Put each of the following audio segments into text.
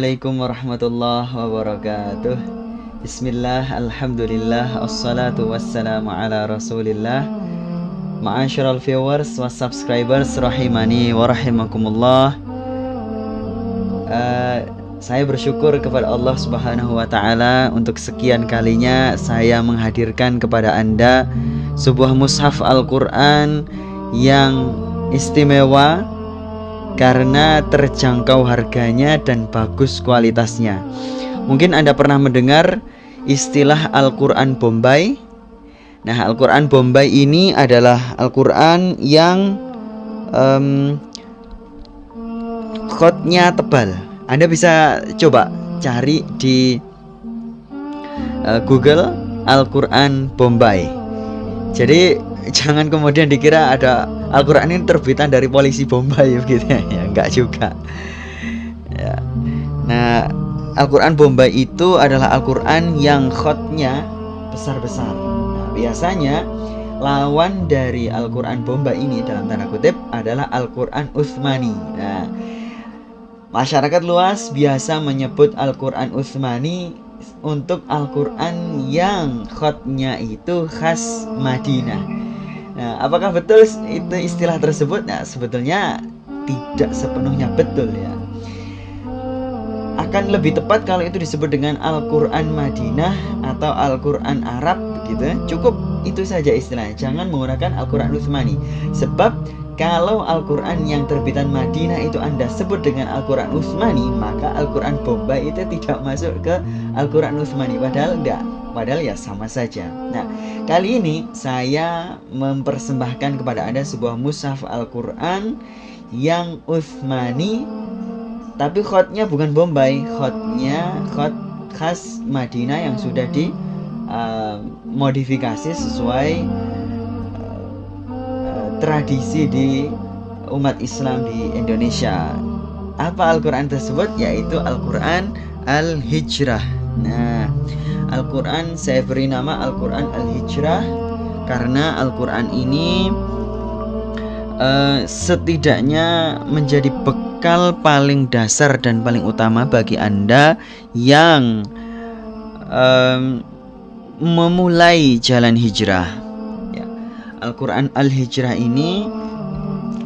Assalamualaikum warahmatullahi wabarakatuh. Bismillah, alhamdulillah, assalatu wassalamu ala rasulillah. Ma'asyiral viewers wa subscribers rahimani wa rahimakumullah. Saya bersyukur kepada Allah Subhanahu wa taala untuk sekian kalinya saya menghadirkan kepada Anda sebuah mushaf Al-Qur'an yang istimewa karena terjangkau harganya dan bagus kualitasnya. Mungkin Anda pernah mendengar istilah Al-Quran Bombay. Nah, Al-Quran Bombay ini adalah Al-Quran yang khotnya tebal. Anda bisa coba cari di Google Al-Quran Bombay. Jadi jangan kemudian dikira ada Al-Quran ini terbitan dari polisi Bombay begitu ya, enggak juga ya. Nah, Al-Quran Bombay itu adalah Al-Quran yang khotnya besar-besar. Nah, biasanya lawan dari Al-Quran Bombay ini dalam tanda kutip adalah Al-Quran Utsmani. Nah, masyarakat luas biasa menyebut Al-Quran Utsmani untuk Al-Quran yang khotnya itu khas Madinah. Nah, apakah betul itu istilah tersebut? Nah, sebetulnya tidak sepenuhnya betul ya. Akan lebih tepat kalau itu disebut dengan Al-Quran Madinah atau Al-Quran Arab begitu. Cukup itu saja istilahnya. Jangan menggunakan Al-Quran Utsmani. Sebab kalau Al-Quran yang terbitan Madinah itu Anda sebut dengan Al-Quran Utsmani, maka Al-Quran Bombay itu tidak masuk ke Al-Quran Utsmani. Padahal enggak. Padahal ya sama saja. Nah, kali ini saya mempersembahkan kepada Anda sebuah mushaf Al-Quran yang Utsmani, tapi khotnya bukan Bombay, khotnya khot khas Madinah yang sudah dimodifikasi sesuai tradisi di umat Islam di Indonesia. Apa Al-Quran tersebut? Yaitu Al-Quran Al-Hijrah. Nah, Al-Quran saya beri nama Al-Quran Al-Hijrah karena Al-Quran ini setidaknya menjadi bekal paling dasar dan paling utama bagi Anda yang memulai jalan hijrah ya. Al-Quran Al-Hijrah ini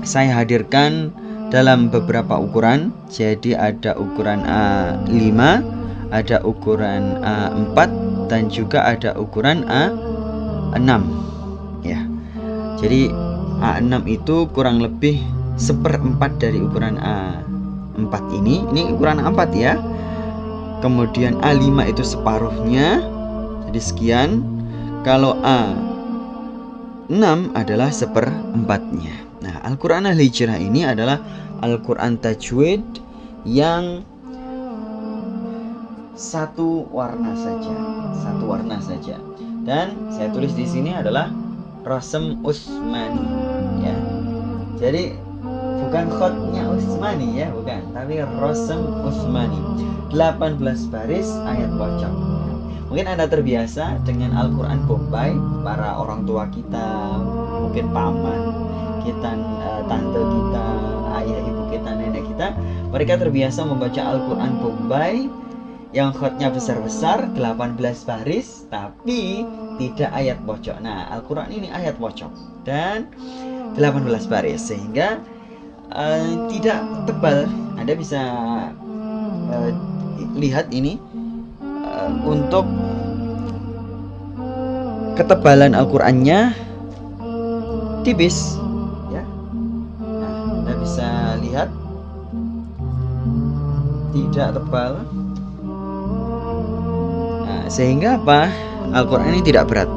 saya hadirkan dalam beberapa ukuran. Jadi ada ukuran A5, ada ukuran A4, dan juga ada ukuran A6 ya. Jadi A6 itu kurang lebih 1/4 dari ukuran A4 ini ukuran A4 ya. Kemudian A5 itu separuhnya, jadi sekian. Kalau A6 adalah 1/4-nya. Nah, Al-Quran Al-Hijrah ini adalah Al-Quran Tajwid yang satu warna saja. Dan saya tulis di sini adalah Rasm Utsmani ya. Jadi bukan khotnya Utsmani ya, bukan, tapi Rasm Utsmani. 18 baris ayat pojok. Mungkin Anda terbiasa dengan Al-Quran Bombay, para orang tua kita, mungkin paman kita, tante kita, ayah ibu kita, nenek kita, mereka terbiasa membaca Al-Quran Bombay yang khotnya besar-besar, 18 baris, tapi tidak ayat pojok. Nah, Al-Quran ini ayat pojok dan 18 baris, sehingga tidak tebal. Anda bisa lihat ini untuk ketebalan Al-Qurannya tipis ya. Nah, Anda bisa lihat tidak tebal. Sehingga apa? Al-Quran ini tidak berat.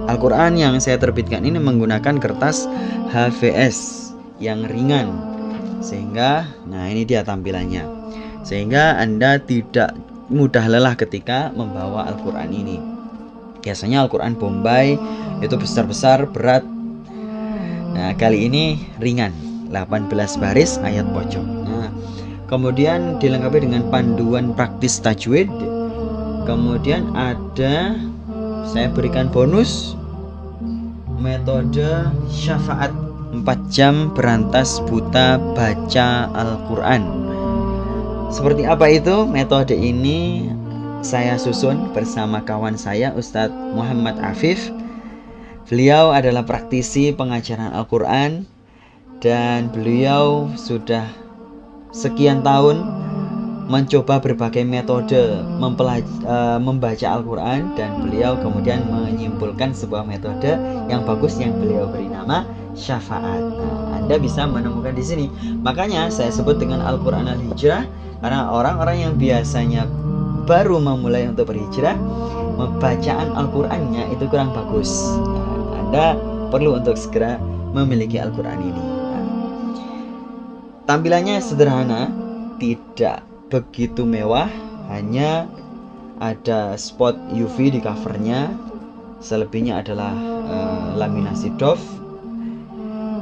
Al-Quran yang saya terbitkan ini menggunakan kertas HVS yang ringan. Sehingga, nah ini dia tampilannya. Sehingga Anda tidak mudah lelah ketika membawa Al-Quran ini. Biasanya Al-Quran Bombay itu besar-besar, berat. Nah, kali ini ringan, 18 baris ayat pojok. Nah, kemudian dilengkapi dengan panduan praktis tajwid. Kemudian ada, saya berikan bonus metode syafaat 4 jam berantas buta baca Al-Quran. Seperti apa itu metode ini? Saya susun bersama kawan saya Ustadz Muhammad Afif. Beliau adalah praktisi pengajaran Al-Quran dan beliau sudah sekian tahun mencoba berbagai metode membaca Al-Quran, dan beliau kemudian menyimpulkan sebuah metode yang bagus yang beliau beri nama syafaat. Nah, Anda bisa menemukan di sini. Makanya saya sebut dengan Al-Quran Al-Hijrah, karena orang-orang yang biasanya baru memulai untuk berhijrah, bacaan Al-Qurannya itu kurang bagus. Nah, Anda perlu untuk segera memiliki Al-Quran ini. Nah, tampilannya sederhana, tidak begitu mewah, hanya ada spot UV di covernya, selebihnya adalah laminasi doff.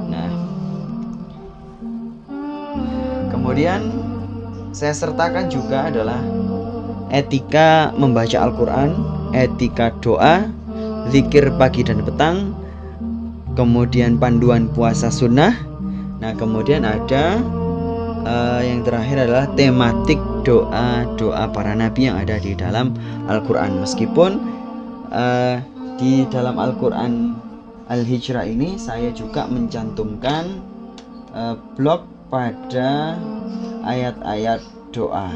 Nah, kemudian saya sertakan juga adalah etika membaca Al-Quran, etika doa, zikir pagi dan petang, kemudian panduan puasa sunnah. Nah, kemudian ada yang terakhir adalah tematik doa para nabi yang ada di dalam Al-Quran. Meskipun di dalam Al-Quran Al-Hijrah ini saya juga mencantumkan blog pada ayat-ayat doa.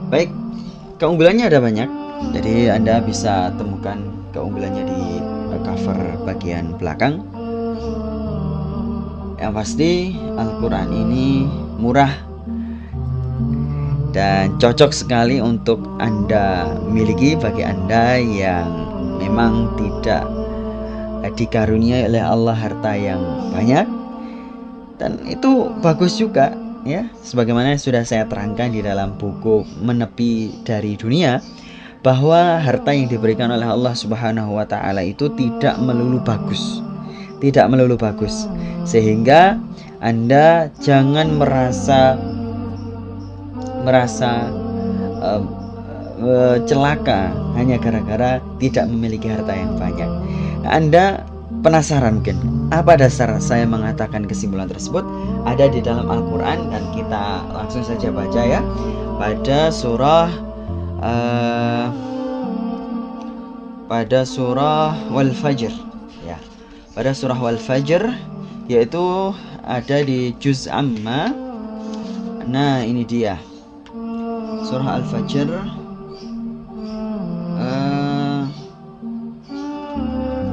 Baik, keunggulannya ada banyak, jadi Anda bisa temukan keunggulannya di cover bagian belakang. Yang pasti Al-Quran ini murah dan cocok sekali untuk Anda miliki bagi Anda yang memang tidak dikaruniai oleh Allah harta yang banyak. Dan itu bagus juga ya, sebagaimana sudah saya terangkan di dalam buku Menepi dari Dunia, bahwa harta yang diberikan oleh Allah Subhanahu wa Ta'ala itu tidak melulu bagus. Sehingga Anda jangan merasa celaka hanya gara-gara tidak memiliki harta yang banyak. Anda penasaran mungkin apa dasar saya mengatakan kesimpulan tersebut? Ada di dalam Al-Quran, dan kita langsung saja baca ya, pada surah Wal-Fajr ya. Pada surah Wal-Fajr, yaitu ada di juz amma. Nah, ini dia surah Al-Fajr.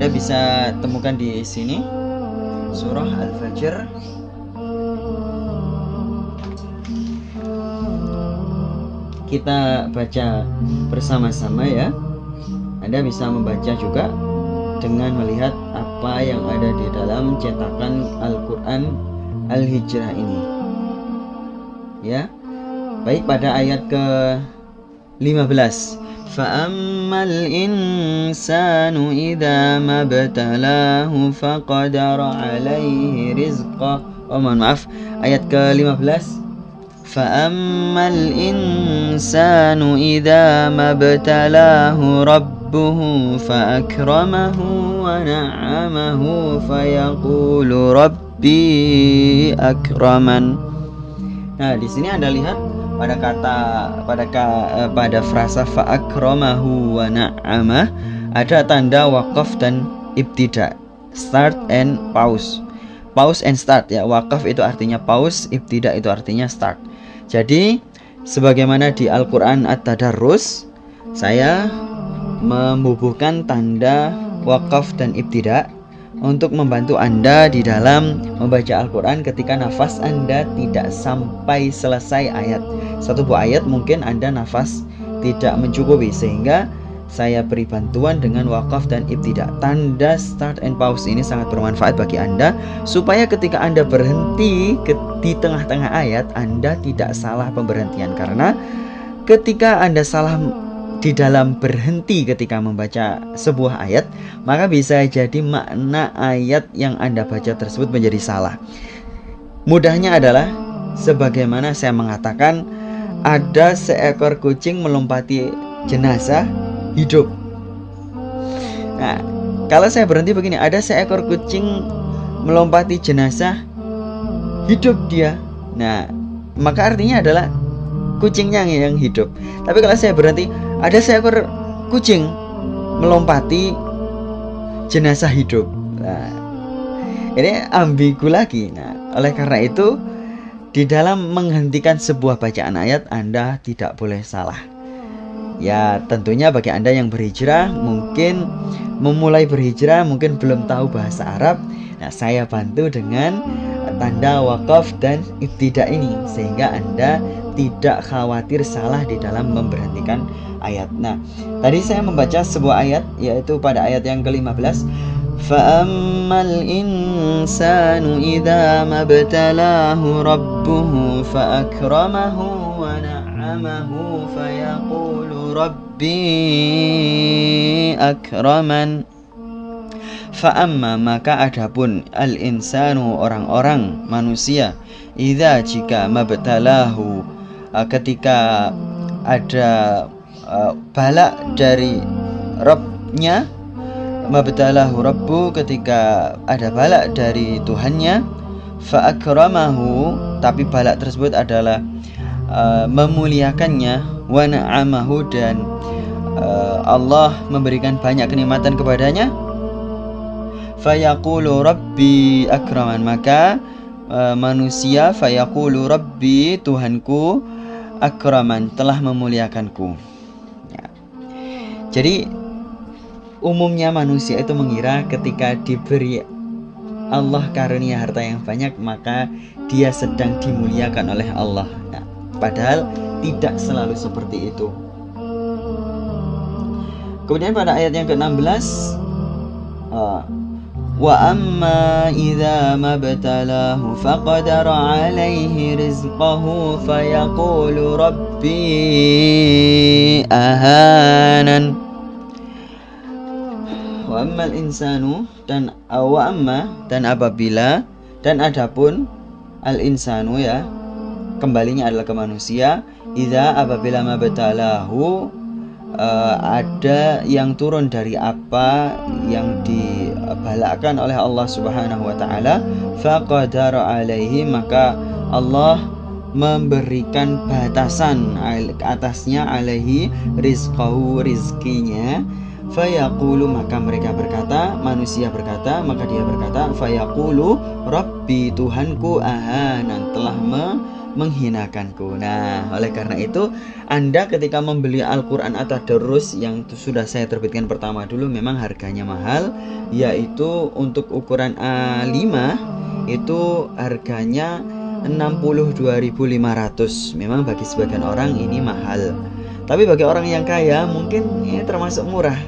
Anda bisa temukan di sini surah Al-Fajr. Kita baca bersama-sama ya. Anda bisa membaca juga dengan melihat apa yang ada di dalam cetakan Al-Quran Al-Hijrah ini ya. Baik, pada ayat ke-15, فَأَمَّا الْإِنسَانُ إِذَا مَا ابْتَلَاهُ فَقَدَرَ عَلَيْهِ رِزْقَهُ. Mohon maaf, ayat ke-15, فَأَمَّا الْإِنسَانُ إِذَا مَا ابْتَلَاهُ رَبُّهُ فَأَكْرَمَهُ وَنَعَّمَهُ فَيَقُولُ رَبِّي أَكْرَمَنِ. Nah, di sini Anda lihat pada frasa fa'akramahu wa na'amah ada tanda waqaf dan ibtida, start and pause and start ya. Waqaf itu artinya pause, ibtida itu artinya start. Jadi sebagaimana di Al-Quran At-Tadarrus, saya membubuhkan tanda waqaf dan ibtida untuk membantu Anda di dalam membaca Al-Quran ketika nafas Anda tidak sampai selesai ayat. Satu buah ayat mungkin Anda nafas tidak mencukupi, sehingga saya beri bantuan dengan waqaf dan ibtida. Tanda start and pause ini sangat bermanfaat bagi Anda, supaya ketika Anda berhenti di tengah-tengah ayat, Anda tidak salah pemberhentian. Karena ketika Anda salah di dalam berhenti ketika membaca sebuah ayat, maka bisa jadi makna ayat yang Anda baca tersebut menjadi salah. Mudahnya adalah sebagaimana saya mengatakan, ada seekor kucing melompati jenazah hidup. Nah, kalau saya berhenti begini, ada seekor kucing melompati jenazah hidup dia. Nah, maka artinya adalah kucingnya yang hidup. Tapi kalau saya berhenti, ada seekor kucing melompati jenazah hidup. Nah, ini ambigu lagi. Nah, oleh karena itu di dalam menghentikan sebuah bacaan ayat Anda tidak boleh salah. Ya, tentunya bagi Anda yang berhijrah, mungkin memulai berhijrah, mungkin belum tahu bahasa Arab. Nah, saya bantu dengan tanda wakaf dan ibtida ini, sehingga Anda tidak khawatir salah di dalam memberhentikan ayat. Nah, tadi saya membaca sebuah ayat, yaitu pada ayat yang ke-15. فَأَمَّا الْإِنسَانُ إِذَا مَا ابْتَلَاهُ رَبُّهُ فَأَكْرَمَهُ وَنَعَّمَهُ فَيَقُولُ رَبِّي أَكْرَمَنِ. Fa'amma, maka adapun al-insanu, orang-orang manusia, idza, jika, mabtalahu, ketika ada bala dari Rabbnya, mabtalahu Rabbu, ketika ada bala dari Tuhannya, fa'akramahu, tapi bala tersebut adalah memuliakannya, wa na'amahu, dan Allah memberikan banyak kenikmatan kepadanya, fayaqulu rabbi akraman, maka manusia fayaqulu rabbi, Tuhanku, akraman, telah memuliakanku. Ya. Jadi umumnya manusia itu mengira ketika diberi Allah karunia harta yang banyak, maka dia sedang dimuliakan oleh Allah. Nah, padahal tidak selalu seperti itu. Kemudian pada ayat yang ke-16, wa amma idza mabtalahu faqadara alaihi rizqahu fayaqulu rabbi ahanan. Wa ammal insanu, dan wa amma, dan apabila, dan adapun al insanu, ya, kembalinya adalah ke manusia. Idza, apabila, mabtalahu, ada yang turun dari apa yang dibalakkan oleh Allah Subhanahu wa taala, faqadara alaihi, maka Allah memberikan batasan atasnya, alaihi, rizqahu, rizkinya, fayaqulu, maka mereka berkata, manusia berkata, maka dia berkata, fayaqulu rabbi, Tuhanku, ahanan, telah menghinakanku. Nah, oleh karena itu Anda ketika membeli Al-Quran At-Tadarrus yang sudah saya terbitkan pertama dulu, memang harganya mahal, yaitu untuk ukuran A5 itu harganya 62.500. Memang bagi sebagian orang ini mahal, tapi bagi orang yang kaya mungkin ini termasuk murah.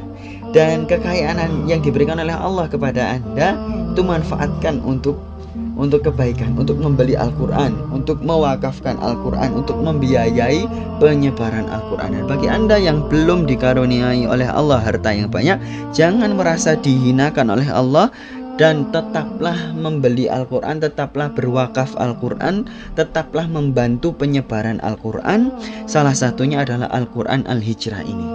Dan kekayaan yang diberikan oleh Allah kepada Anda itu manfaatkan untuk kebaikan, untuk membeli Al-Quran, untuk mewakafkan Al-Quran, untuk membiayai penyebaran Al-Quran. Dan bagi Anda yang belum dikaruniai oleh Allah harta yang banyak, jangan merasa dihinakan oleh Allah, dan tetaplah membeli Al-Quran, tetaplah berwakaf Al-Quran, tetaplah membantu penyebaran Al-Quran. Salah satunya adalah Al-Quran Al-Hijrah ini.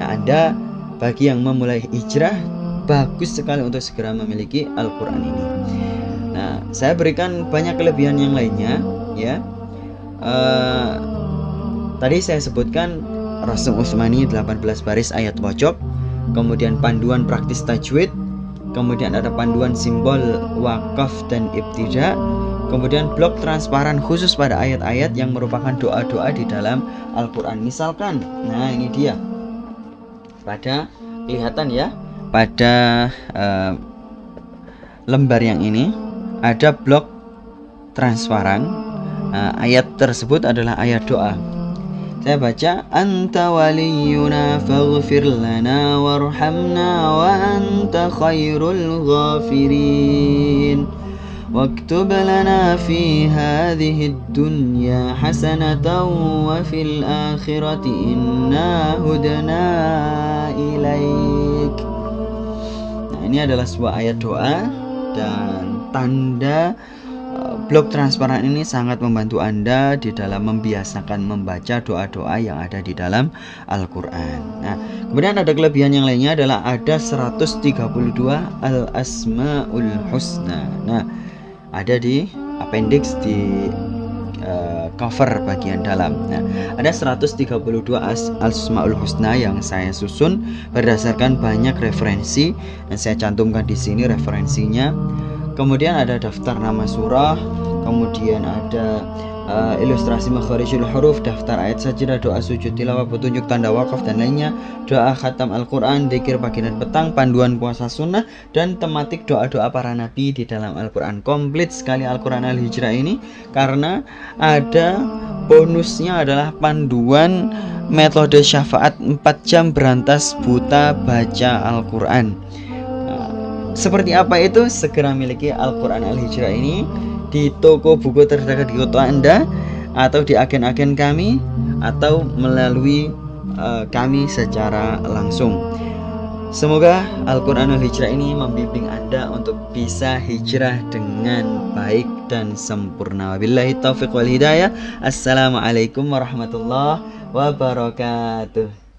Nah, Anda bagi yang memulai hijrah, bagus sekali untuk segera memiliki Al-Quran ini. Nah, saya berikan banyak kelebihan yang lainnya, ya. Tadi saya sebutkan Rasm Utsmani 18 baris ayat pojok, kemudian panduan praktis tajwid, kemudian ada panduan simbol wakaf dan ibtida, kemudian blok transparan khusus pada ayat-ayat yang merupakan doa-doa di dalam Al-Quran. Misalkan, nah ini dia, pada kelihatan ya, pada lembar yang ini ada blok transparan. Ayat tersebut adalah ayat doa. Saya baca, anta waliyuna faghfir lana warhamna wa anta khairul ghafirin waktub lana fi hadhihi dunya hasanatan wa fil akhirati inna hudna ilaik. Nah, ini adalah sebuah ayat doa, dan tanda blok transparan ini sangat membantu Anda di dalam membiasakan membaca doa-doa yang ada di dalam Al-Quran. Nah, kemudian ada kelebihan yang lainnya adalah ada 132 Al-Asma'ul Husna. Nah, ada di appendix di cover bagian dalam. Nah, ada 132 Asmaul Husna yang saya susun berdasarkan banyak referensi dan saya cantumkan di sini referensinya. Kemudian ada daftar nama surah, kemudian ada ilustrasi makharijul huruf, daftar ayat sajadah, doa sujud tilawah, petunjuk tanda wakaf dan lainnya, doa khatam Al-Quran, zikir pagi dan petang, panduan puasa sunnah, dan tematik doa-doa para nabi di dalam Al-Quran. Komplit sekali Al-Quran Al-Hijrah ini karena ada bonusnya adalah panduan metode syafaat 4 jam berantas buta baca Al-Quran. Seperti apa itu? Segera miliki Al-Quran Al-Hijrah ini di toko buku terdekat di kota Anda, atau di agen-agen kami, atau melalui kami secara langsung. Semoga Al-Quran Al-Hijrah ini membimbing Anda untuk bisa hijrah dengan baik dan sempurna. Wabillahi taufiq wal hidayah. Assalamualaikum warahmatullahi wabarakatuh.